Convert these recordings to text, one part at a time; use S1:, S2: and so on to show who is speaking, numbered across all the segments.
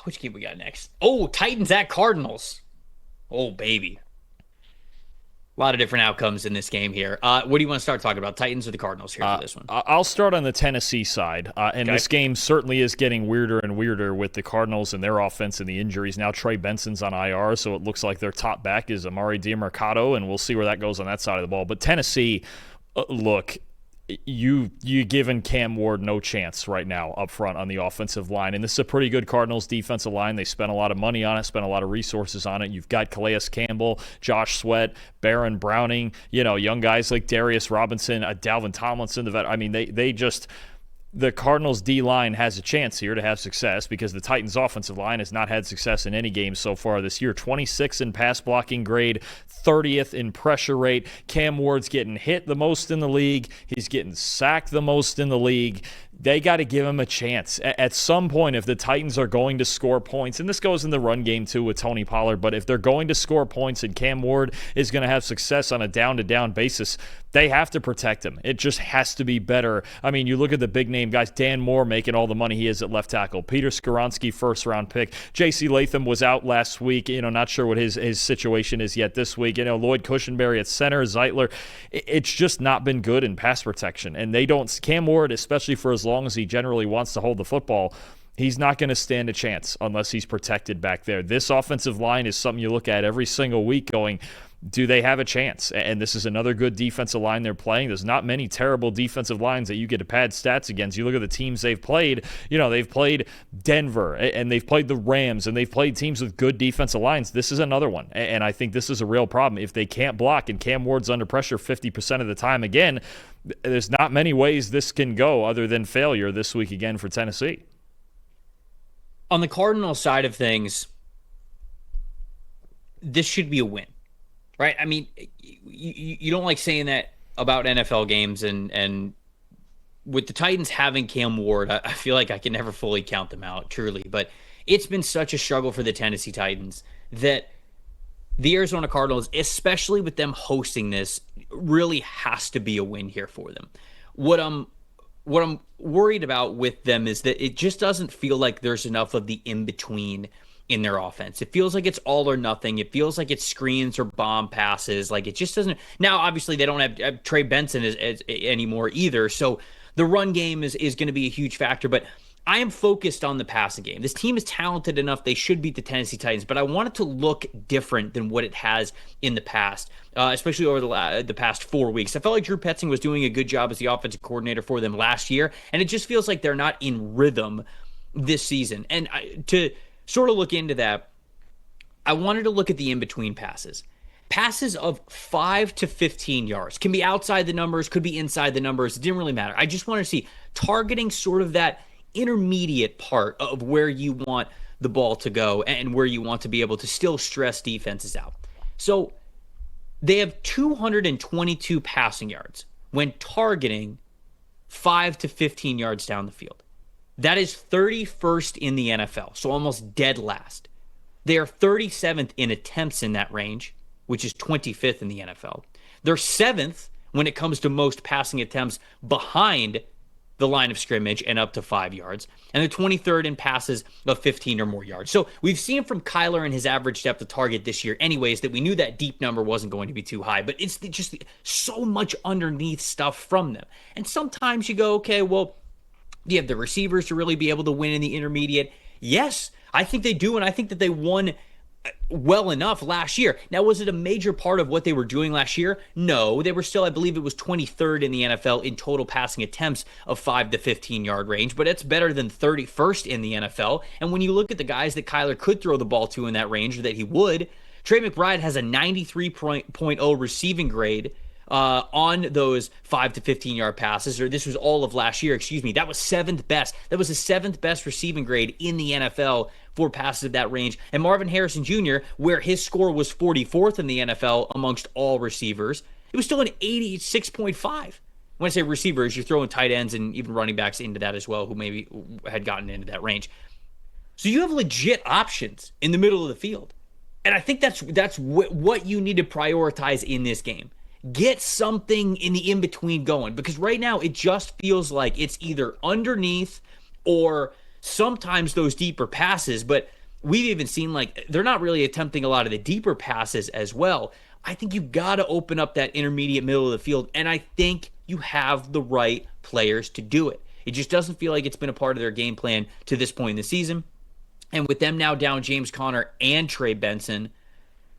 S1: Which game we got next? Oh, Titans at Cardinals. Oh, baby. A lot of different outcomes in this game here. What do you want to start talking about? Titans or the Cardinals here for this one?
S2: I'll start on the Tennessee side, and
S1: Okay.
S2: this game certainly is getting weirder and weirder with the Cardinals and their offense and the injuries. Now Trey Benson's on IR, so it looks like their top back is Amari Dimercado, and we'll see where that goes on that side of the ball. But Tennessee, look, you giving Cam Ward no chance right now up front on the offensive line. And this is a pretty good Cardinals defensive line. They spent a lot of money on it, spent a lot of resources on it. You've got Calais Campbell, Josh Sweat, Baron Browning, young guys like Darius Robinson, Dalvin Tomlinson, the vet. I mean, they just the Cardinals D-line has a chance here to have success because the Titans offensive line has not had success in any game so far this year. 26th in pass blocking grade, 30th in pressure rate. Cam Ward's getting hit the most in the league. He's getting sacked the most in the league. They got to give him a chance. At some point, if the Titans are going to score points, and this goes in the run game too with Tony Pollard, but if they're going to score points and Cam Ward is going to have success on a down-to-down basis, they have to protect him. It just has to be better. I mean, you look at the big-name guys, Dan Moore making all the money he is at left tackle, Peter Skoronski, first-round pick. J.C. Latham was out last week, not sure what his situation is yet this week. Lloyd Cushenberry at center, Zeitler. It's just not been good in pass protection, and they don't. Cam Ward, especially for as long as he generally wants to hold the football, he's not going to stand a chance unless he's protected back there. This offensive line is something you look at every single week going, do they have a chance? And this is another good defensive line they're playing. There's not many terrible defensive lines that you get to pad stats against. You look at the teams they've played, they've played Denver and they've played the Rams and they've played teams with good defensive lines. This is another one. And I think this is a real problem. If they can't block and Cam Ward's under pressure 50% of the time again, there's not many ways this can go other than failure this week again for Tennessee.
S1: On the Cardinals side of things, this should be a win, right? I mean, you don't like saying that about NFL games, and with the Titans having Cam Ward, I feel like I can never fully count them out, truly. But it's been such a struggle for the Tennessee Titans that the Arizona Cardinals, especially with them hosting this, really has to be a win here for them. What I'm worried about with them is that it just doesn't feel like there's enough of the in-between in their offense. It feels like it's all or nothing. It feels like it's screens or bomb passes. Like it just doesn't. Now, obviously, they don't have Trey Benson anymore either. So the run game is going to be a huge factor. But I am focused on the passing game. This team is talented enough. They should beat the Tennessee Titans, but I want it to look different than what it has in the past, especially over the past 4 weeks. I felt like Drew Petzing was doing a good job as the offensive coordinator for them last year, and it just feels like they're not in rhythm this season. And to sort of look into that, I wanted to look at the in-between passes. Passes of 5 to 15 yards can be outside the numbers, could be inside the numbers. It didn't really matter. I just want to see targeting sort of that intermediate part of where you want the ball to go and where you want to be able to still stress defenses out. So they have 222 passing yards when targeting 5 to 15 yards down the field. That is 31st in the NFL, so almost dead last. They are 37th in attempts in that range, which is 25th in the NFL. They're 7th when it comes to most passing attempts behind the line of scrimmage and up to 5 yards. And they're 23rd in passes of 15 or more yards. So we've seen from Kyler and his average depth of target this year anyways that we knew that deep number wasn't going to be too high. But it's just so much underneath stuff from them. And sometimes you go, okay, well, do you have the receivers to really be able to win in the intermediate? Yes, I think they do, and I think that they won well enough last year. Now, was it a major part of what they were doing last year? No, they were still, I believe it was 23rd in the NFL in total passing attempts of 5 to 15 yard range, but it's better than 31st in the NFL. And when you look at the guys that Kyler could throw the ball to in that range, or that he would, Trey McBride has a 93.0 receiving grade on those 5 to 15 yard passes, or this was all of last year, excuse me. That was 7th best. That was the 7th best receiving grade in the NFL for passes of that range. And Marvin Harrison Jr., where his score was 44th in the NFL amongst all receivers, it was still an 86.5. When I say receivers, you're throwing tight ends and even running backs into that as well, who maybe had gotten into that range. So you have legit options in the middle of the field. And I think that's what you need to prioritize in this game. Get something in the in-between going, because right now it just feels like it's either underneath or sometimes those deeper passes, but we've even seen like they're not really attempting a lot of the deeper passes as well. I think you got to open up that intermediate middle of the field, and I think you have the right players to do it. It just doesn't feel like it's been a part of their game plan to this point in the season. And with them now down James Conner and Trey Benson,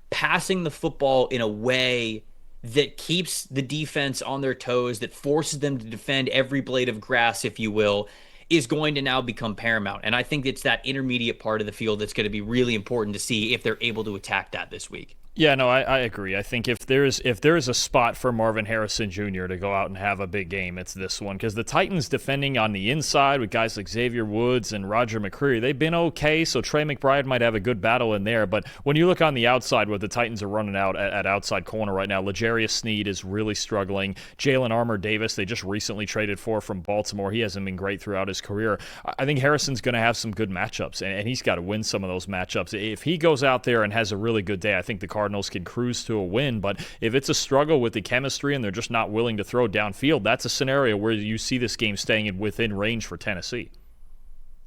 S1: passing the football in a way that keeps the defense on their toes, that forces them to defend every blade of grass, if you will, is going to now become paramount. And I think it's that intermediate part of the field that's going to be really important to see if they're able to attack that this week.
S2: Yeah, no, I agree. I think if there's a spot for Marvin Harrison Jr. to go out and have a big game, it's this one. Because the Titans defending on the inside with guys like Xavier Woods and Roger McCreary, they've been okay, so Trey McBride might have a good battle in there. But when you look on the outside where the Titans are running out at outside corner right now, L'Jarius Sneed is really struggling. Jalen Armour-Davis, they just recently traded for from Baltimore. He hasn't been great throughout his career. I think Harrison's going to have some good matchups, and he's got to win some of those matchups. If he goes out there and has a really good day, I think the Cardinals can cruise to a win. But if it's a struggle with the chemistry and they're just not willing to throw downfield, that's a scenario where you see this game staying within range for Tennessee.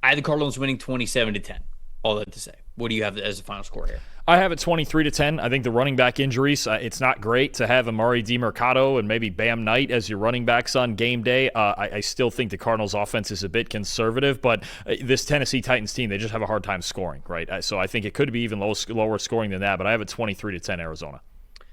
S1: I have the Cardinals winning 27-10. All that to say. What do you have as a final score here?
S2: I have it 23-10. I think the running back injuries, it's not great to have Amari DiMercato and maybe Bam Knight as your running backs on game day. I still think the Cardinals' offense is a bit conservative, but this Tennessee Titans team, they just have a hard time scoring, right? So I think it could be even lower scoring than that, but I have it 23-10 Arizona.